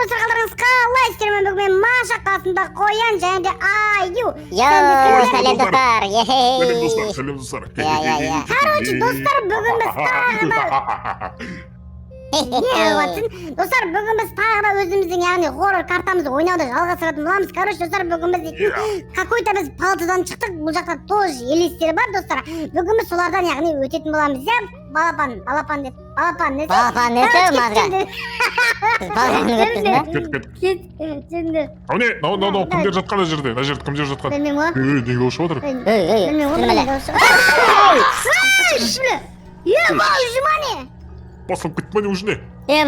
достар қалдарыңыз қалайсыздар? Бүгін Маша қасында қоян және де Аю. Сәлем достар. Сәлем достар, сәлем достар. Короче, достар, бүгін біз тағы да достар, бүгін біз тағы да өзіміздің яғни хоррор картамызды ойнауды жалғастыратын боламыз. Короче, достар, бүгін біз какой-то біз палтыдан шықтық. Бұл жақта тоже елестер бар, достар. Бүгін біз солардан яғни өтетін боламыз. Я балапан несі? Балапан несі, мазға? Кет. Ане, кімдер жатқан ана жерде? Ана жерде кімдер жатқан? Білмеймін ғой. Неге ұшып отыр? Басылып кетті ме не уже не?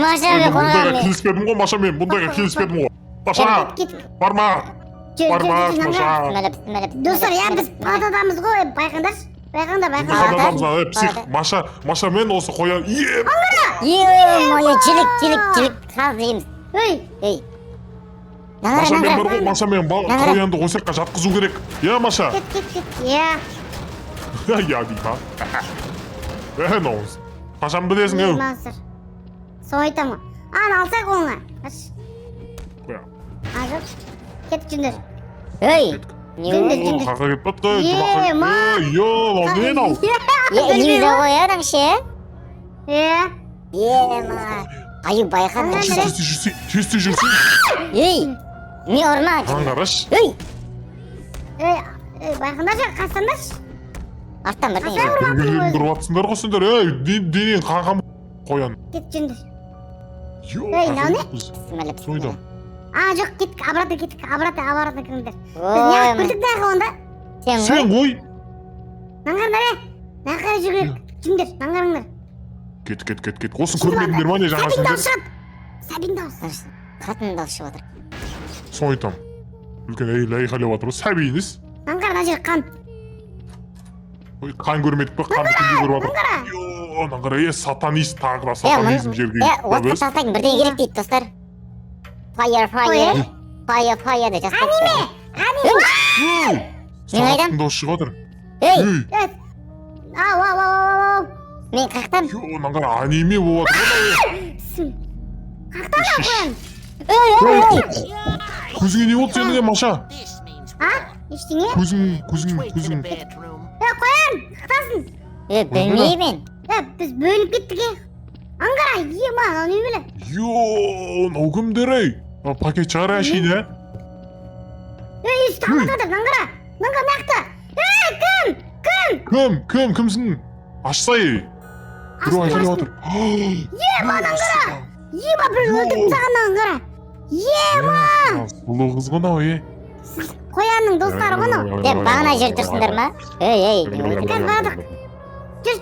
Маша мен Бұндайға қорғамын. келіспедім ғой, Маша мен. Бұндайға келіспедім ғой. Маша! Барма! Барма, Маша! Достар, я біз палтадамыз ғой, байқаңдаршы. Псих, Маша мен осы қоян. Моя жилік қаз дейміз. Маша мен бар ғой, Маша мен қоянды осаққа жатқызу керек. Я, Маша? Кет. Я. Я дейм, а? Ноуыз. Қашан білесің, әу? Соң айтам ғой. Аны алсай қолыңа. Жоқ. Кет жүндер. Қақа кет бат қой. Мен ал. Лиза қояның ше? Аю байқадың ше? Тесте жүрсің. Мен ұрма. Қаңғараш. Байқаңдаршы, қастандаршы. Арттан бірден Біргелерін бұрып атсыңдар ғой сендер. Денең қағам қоян. Кет жүндер. Сойдам. Жоқ, кеттік, обратно кіріңдер. Біз неғып көрдік дағы онда? Сен ғой. Наңғарыңдар, наңғары жүргірек. Жүндер, наңғарыңдар. Кет. Осын көрмедіңдер ма не жаңа сендер? Сәбин дауыс. Қатын дауыс шығып отыр. Сойдам. Үлкен әйел айқайлап отыр. Сәбиіңіз. Наңғар, мына жер қан. Қан көрмедік па? Қанды кімде көріп отыр? Наңғара, сатанист тағы да сатанизм жерге. Отқа салсайын бірден керек дейді достар. Fire де жазып Аниме! Мен қайдам? Дауыс шығып отыр. Ау. Мен қақтам? Наңғара, аниме болып отыр. Қақтан қоян? Көзіңе не болды сенің, Маша? Ештеңе? Көзің. Қоян, қақтасын. Білмеймін. Біз бөлініп кеттік, аңғара, ема, не білі? Нау кімдер, ей? Пакет шығар әшейді, Есті аңғатады, аңғара мәқті. Кім? Кімсің? Ашсай. Біреу айқайлап отыр. Ема, аңғара. Ема, бір өлтіріп тағаннан, аңғара. Ема! Сұлу қыз ғына, ей. Қоянның достары ғына. Бағана жер тұрсыңдар ма? Ей. Кәз барадық. Жүр,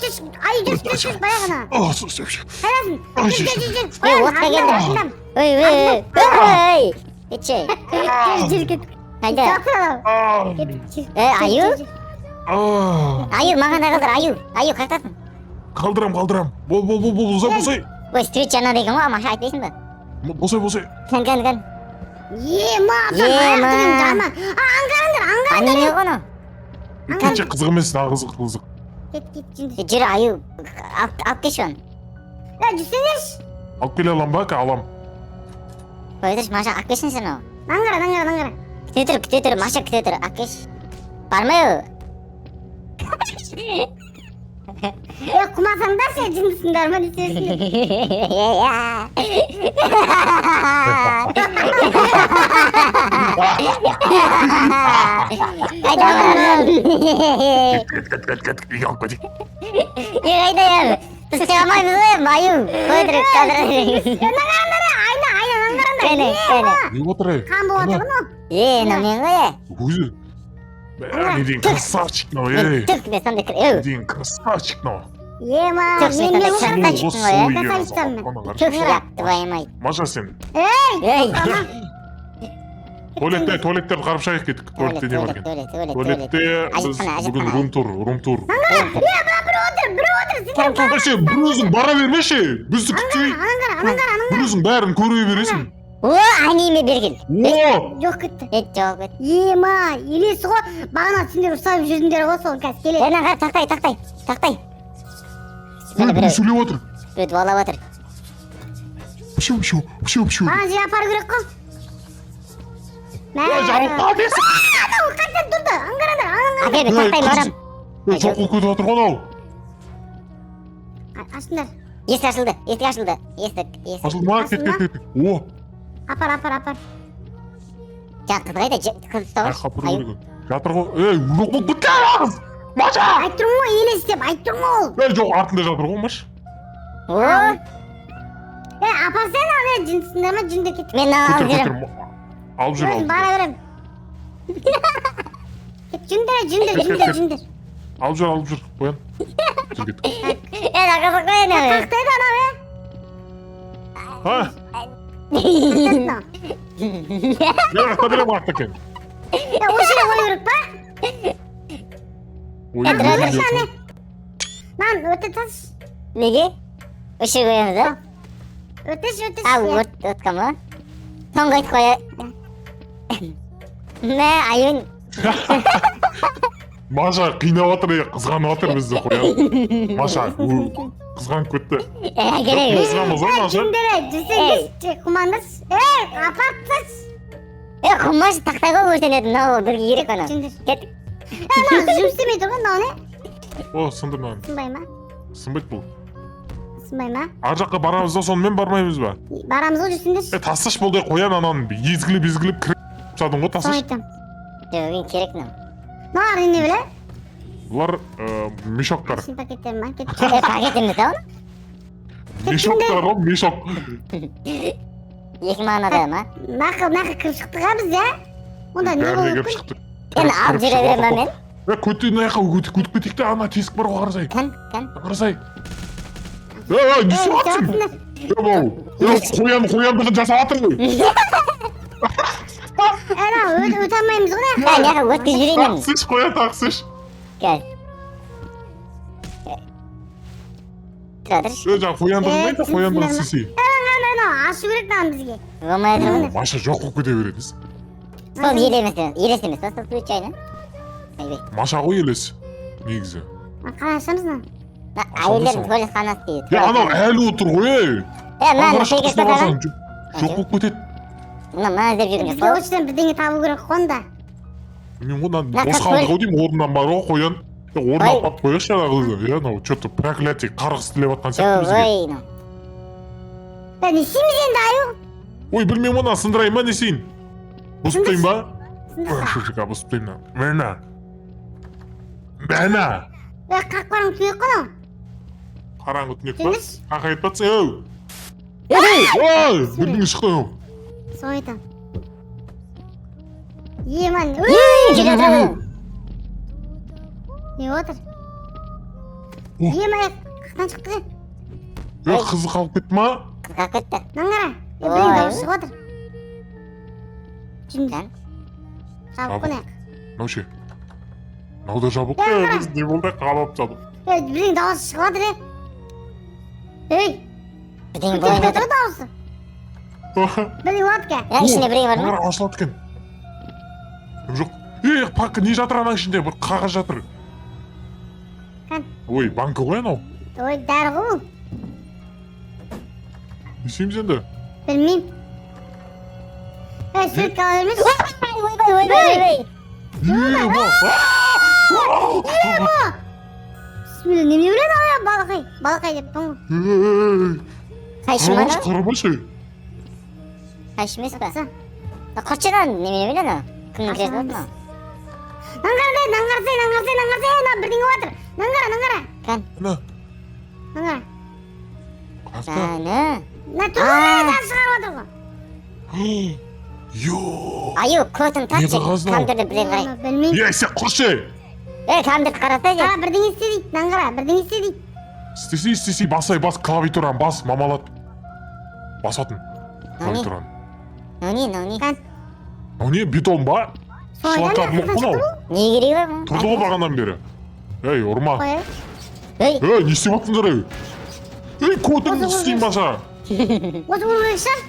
баяғына. Қайдасын? Жүр. Отқа келдім. Кетші. Кет. Қайда? Аю? Аю, маған да қалдыр, Аю, қақтасың? Қалдырам. Босай. Ой, стрит жана деген ғой, Маша айтпайсың ба? Босай. Кән. Ема, аңғарыңдар. Аниме ғоны? Кетші қызық емес, қызық. Кет, жүндер. Жүр, Аю, алып кеш оны. Жүрсеңдерші. Алып келе алам ба, алам. Қойдырш, Маша, алып кешін сен ол. Аңғара. Күте тұр, Маша күте тұр, алып кеш. Бармай о? Құмасаңдар сен жындысыңдар ма десесіңдер. Қайдайым? Біз шығамаймыз ғой, Аю. Қойдырып, қалдырып. Наңғарыңдар. Не отыр, ей? Қан болып отыр ғой. Мен ғой, Өзі. Неден красавчик, ей. Түк, мен сонда кір. Неден красавчик, Ема, мен Түк жырап, твайымайды. Маша сен. Ей! Туалеттерді қарып шайық кеттік. Туалетте не бар екен? Туалетте бүгін рум-тур. Бір Сен бір өзің бара бермеші. Бізді күтпей. Бір өзің бәрін көре бересің. О, аниме бергіл. Жоқ кетті. Жоқ кетті. Ема, елесі ғой. Бағана сендер ұстап жүрдіңдер ғой, сол қазір келеді. Нағар, тақтай. Біреу сөйлеп отыр. Біреу дуалап отыр. Pışu. Bana şey yapar gerek kız. Ya canım abisi. O kaçtan durdu. Ankara'da. Aka bir taktayım oram. Ya çok kötü oturgan o. Açsınlar. Есік ашылды. Есік ашылды. Есік. Açılma ket. O. Апар. Жаңа қыз қайда? Қыз Ay ұстағыш. kapır öldü. Yatır go. Ey uluk bu gitti kız. Maşa. Айтып тұрмын ғой елес деп айтып тұрмын ғой. Ey çok артында жатыр го Маш. О, Апар сен ал жынсыңдар ма жындар кетіп. мен алып Götür жүрем. götür. Alып жүр Өзім алып. бара берем. Жүндер. Alып жүр. Koyan. Жүр кет. Ақысы қойын ау. Қақтайды ана бе. Ha? Қақтайды ана. Ya da bile baktı ken. Осыны қою керек па? Әдір. Lan өте тас. Неге? Үші қоямыз, а? Өтеш. Отқа ма? Соңғы айтып қоя. Мә, айын. Маша қинап отыр, қызғанып отыр бізді қоян. Маша, қызғанып кетті. Керек. Қызғанбыз ғой Маша. Жүндер жүрсеңіз құмандыз. Апаттыз. Құмаш тақтайға өртенеді, мынау бірге керек ана. Жүндер. Кеттік. Жұмыс істемей тұрған мынау не? О, сынды мынаны. Сынбай ма? Сынбайды бұл. Сынбай ма? Ар жаққа барамыз да сонымен бармаймыз ба? Барамыз ғой жүрсіңдер. Тасташ болды қоян ананы езгіліп кіріп тастадың ғой Соны тасташ. айтам. Жоқ, мен керек мынау. Мынау не біле? Бұлар мешоктар. Шын пакеттер ма? Кетіп. Пакет емес ау? Мешоктар ғой, мешок. Екі мағынада ма? Нақы кіріп шықтық а біз я? Онда не Бәріне болып кіріп күн? шықтық. Енді алып жүре берем ба мен? Көтті наяққа өтіп кетейік те, ана тесік бар ғой қарасай. Кән? Қарасай. Не істеп жатсың? Қояндығын жасап жатыр ғой. Өте алмаймыз ғой Мен яғы өткіз жүрейін. Тақсыш, қоян тақсыш. Кәл. Тұра тұрш. Жаңа қояндығын айта, қояндығын сесей. Ашу керек маған бізге. Болмай тұрмын. Маша жоқ болып кете береміз. Сол елес емес, сол сует жайна. Айбей. Маша ғой елес. Негізі. Қалай ашамыз мына? Әйелдердің туалет қанасы дейді. Я анау әлі отыр ғой. Мына пекет қасаған. Жоқ болып кетеді. Мына іздеп жүрген Бізге жоқ. очтан бірдеңе табу керек қонда. Мен одан бос қалды ғой деймін, орнынан бар ғой қоян. Орнына апарып қояшы ана қызды. Я анау что-то проклятие қарғыс тілеп жатқан сияқты Жоқ, бізге. ой, ну. Не істейміз енді аю? Ой, білмеймін оны сындырайын ба не істейін? Бұзып ба? Сындырса. Шушыға бұзып тайын. Мәна. Қақ барың түнек қой анау. Қараңғы түнек ба? Түнеш. Қақ айтпатсың, ау. Ой, бірдеңе шықты ау. Соны айтам. Еман. Жүре отырмын. Не отыр? О. Еман, қақтан шықты. Қызы қалып кетті ма? Қалып кетті. Наңғара. Ой. Бірең дауыс шығып отыр. Жүнді. Кән? Жабық қонайық. Мынау ше. Мынау да жабық та, біз не болды қалап жабық. Бірең дауыс шығып отыр. Ей, Бірдеңе көтеріп болайын отыр отыр. дауысы. Бірең болады ке. Ішінде бірең бар ма? Мына ашылады екен. Жоқ. Пакы не жатыр ана ішінде? Бір қағаз жатыр. Кән. Ой, банкі ғой анау. Ой, дәрі ғой бұл. Не істейміз енді? Білмеймін. Суретке ала бермеш. Ойбай. Бісміллә, неме біледі ая балақай? Балақай деп тұң ғой. Қайшы ма? Қарамашы. Қайшы емес па? Жақсы. Қоршыдан немене біледі? Кімнің кіресі болды ма? Наңғарсай, ана бірдеңе отыр. Наңғара. Кән? Наңғара. Қаста. Кәні? На тұрғын шығарып отыр ғой. Йоо. Аю, көтін татшы. Не қағаз мынау? Камдырды бірең қарай. Білмеймін. Сен қойшы. Камдырды қарасай же. Бірдеңе істе дейді. Наңғара, бірдеңе істе дейді. Істесей, бас, клавиатураны бас, мамалат. Басатын. Клавиатураны. Нони. Кән. Мынау не, бетон ба? Шлака блок мынау. Не керегі бар ма? Тұрды ғой бағандан бері. Ей, ұрма. Қояйық. Ей, Не істеп жатсыңдар ей? Ей, көтіңді істейін баса. Осы бұл керек шығар.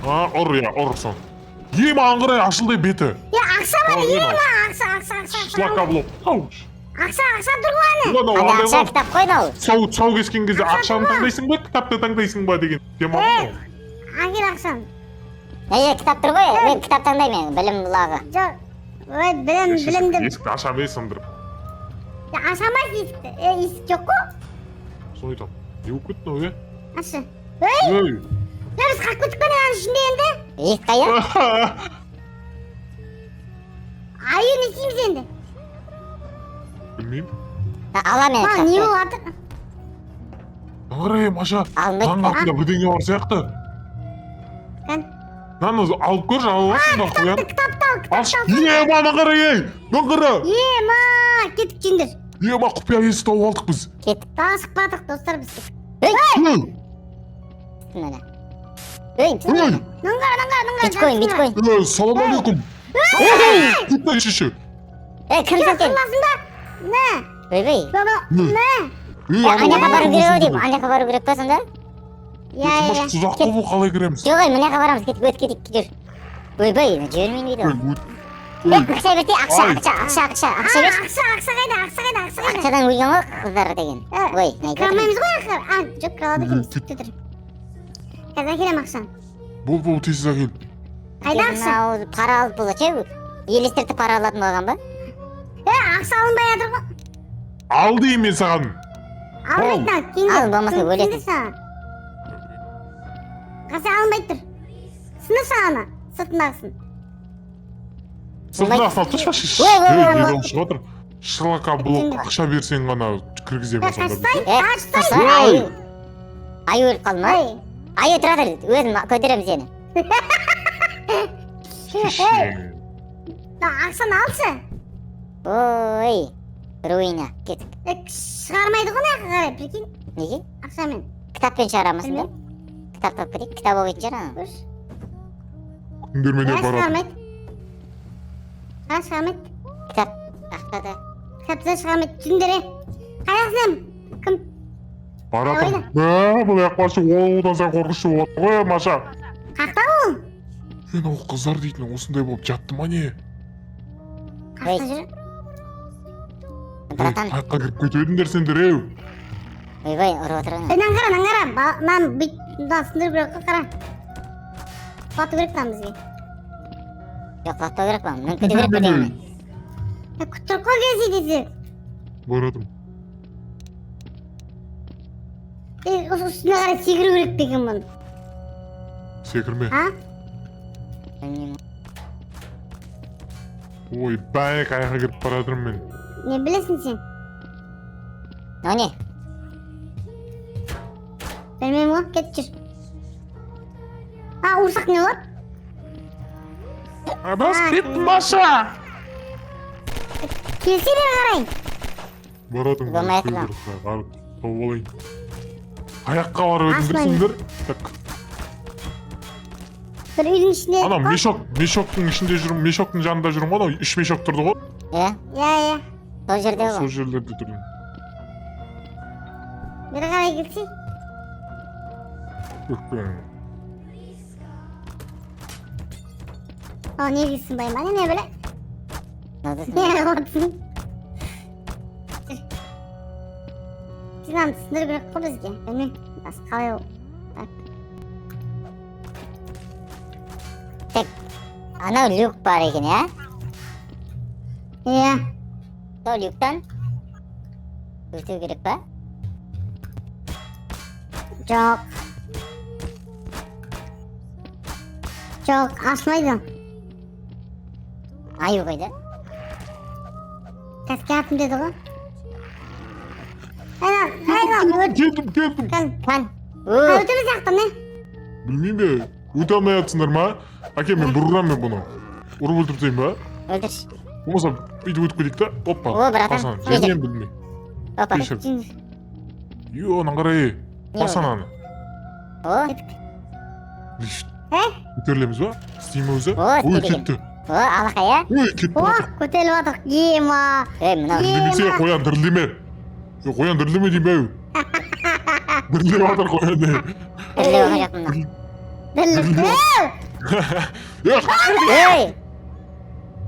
Ұр сон. Ем аңғырай ашылды беті. Я ақша бар, Ой, ема ема. ақша. Шлака блок. Ау. Ақша тұрғаны. Ulan o Hadi андай akşam ғой, kitap koy da ol. сау кескен кезде ақшаны таңдайсың ба, кітапты таңдайсың ба деген тема ғой. Әкел ақшаны. Kitap dur koy. Ben kitap tandayım. Bilim bulağı. Жоқ. Ой, білім деп. Есікті аша бер сындырып. Ашамайсың есікті. Есік жоқ қой. Соны айтамын. Не болып кетті мынау, Ашы. Ой, Ей! біз қақ көтіп пен аның ішінде енді. İlk kaya. Айы не істейміз енді? Білмеймін. Alam yani Ма, не kitapı. болып жатыр? Ағарай, Маша, Алмайды. таң артында бірдеңе бар сияқты. Кән. Наны алып көрші, алып алсын да қоян. Кітапты ал, кітапты ал. Мана қара, ей! Мана қара! Ма, кетіп жеңдер. Ма, құпия есік тауып алдық біз. Git. Daha шықпадық достар біз. Ей! Böyle. Hey. Ей! Bitcoin. Ей, салам алейкум! Құпия шеше! Hey kim satın? Қыласың ба? Не? Bey. Баба, не? Ей, Anya kabarı gerek değil. Anya kabarı gerek olsun da. Я. Тұзақ қылып қалай кіреміз? Yok mına kabarımız. Git gidiyor. Bey. Görmeyin bir de. Ей, Akşa verdi. Akşa ver. Ақша қайда? Akşadan uyuyan o kızlar degen. Oy. Ne gördün? Кірамаймыз ғой. Жоқ, қалады екен. Сүтте тұр. Қазір әкелем ақшаны. Бол, тез әкел. Қайда ақша? Para alıp bulacak. Елестерді para алатын болған ба? Ақша алынбай жатыр ғой. Ал деймін мен саған. Алынбайды кейін. Ал, болмаса өлесің. Қаса алынбай тұр. Сынып сағана. Сыртындағысын. Сыртына салып тасташы. Ой, Ей, шығып отыр. Шылақа блок ақша берсең ғана кіргіземін сонда. Қаштай. Ай өліп қалды ма? Ой. Ай тұра тұр. Өзім көтеремін сені. Ақшаны алшы. Ой. Руина. Кет. Шығармайды ғой мына қарай. Прикинь. Неге? Ақшамен. Kitapпен шығарамысың да? Kitap тауып кетейік. Kitap оқитын шығар ана. Көрші. Күндермене барады. Шығармайды. Шығармайды. Kitap. Ақтады. Кітапты шығармайды. Түндері. Қайдасың? Кім? Баратым. Бұл яқпашы одан сән қорқышты болады ғой, Маша. Қақта ол? Мен ол қыздар дейтін осындай болып жатты ма не? Қақта жүр. Братан. Қаққа кіріп кетедіңдер сендер, еу. Ойбай, ұрып отыр ана. Нан қара. Нан бүйт. Мына сындыру керек қой, қара. Құлату керек там бізге. Жоқ, құлаттау керек па? Мен күту керек па деймін. Күттіріп қой келсе десе. Баратым. Үстіне қарай секіру керек пе екен бұны? Секірме. Білмеймін. Ой, бәйек аяққа кіріп баратырмын мен. Не білесің сен? О не? Білмеймін ғой, кетіп жүр. Ұрсақ не болады? Бас кет, Маша! Келсе бері қарай. Баратым. Болмай жатыр ма? Тауып алайын. Аяққа барып өтіндірсіңдер. Так. Бір үйдің ішінде. Анау мешоктың ішінде жүрмін, мешоктың жанында жүрмін ғой, анау үш мешок тұрды ғой. Иә? Сол жерде Сол ғой. жерлерде тұрдым. Бері қарай келсе. Не дейсің байман, не біле? Не қылыпсың? Сен аны түсіндіру керек қой бізге. Білмеймін, басқа қалай ол. Тек анау люк бар екен, иә? Иә. Сол люктан өту керек па? Жоқ. Жоқ, ашылмайды. Аю қайда? Кәске атым деді ғой. Қайда, Келдім. Қан. өтіміз яқтан, не? Білмейм бе, өте алмай жатсыңдар ма? Әке, мен бұрырам мен бұны. Ұрып өлтіріп тейін ба? Өлтірші. Болмаса, бүйтіп өтіп кетейік та. Оппа. О, братан. Басан, жерден білмей. Опа. Кешір. Анан қарай. Басан аны. О. Көтерілеміз ба? Істейме өзі? О, Ой, істеген. кетті. О, алақа, иә? Ой, кетті. Көтеліп атық, ема. Мынау. Дірілемесе қоян, дірілеме. Қоян, дірілеме дейм бәу. Дірілеп атыр қоян не. Бірлеу ғажап мынау. Дірлік. Yok. Ей!